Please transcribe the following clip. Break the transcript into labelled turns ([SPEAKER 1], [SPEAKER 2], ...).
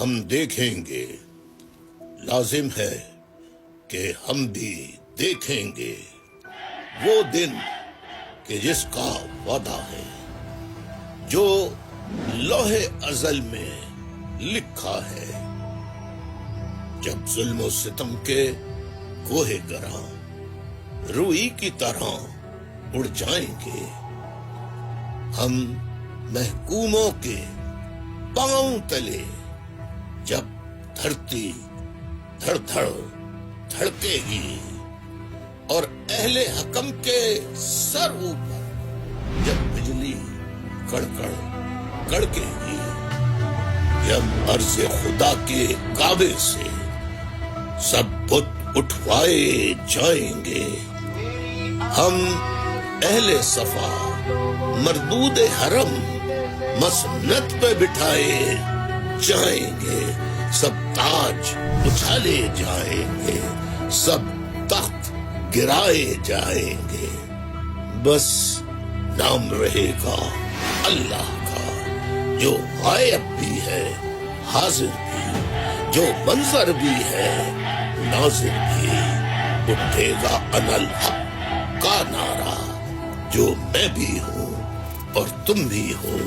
[SPEAKER 1] ہم دیکھیں گے، لازم ہے کہ ہم بھی دیکھیں گے وہ دن کہ جس کا وعدہ ہے، جو لوح ازل میں لکھا ہے، جب ظلم و ستم کے کوہ گراں روئی کی طرح اڑ جائیں گے، ہم محکوموں کے پاؤں تلے جب دھرتی دھڑ دھڑ دھڑکے گی اور اہل حکم کے سر اوپر جب بجلی کڑکڑ کڑکے گی، جب عرض خدا کے کعبے سے سب بت اٹھوائے جائیں گے، ہم اہل صفا مردود حرم مسند پہ بٹھائے جائیں گے، سب تاج اچھالے جائیں گے، سب تخت گرائے جائیں گے، بس نام رہے گا اللہ کا، جو غائب بھی ہے حاضر بھی، جو منظر بھی ہے ناظر بھی، اٹھے گا انا الحق کا نعرہ، جو میں بھی ہوں اور تم بھی ہو،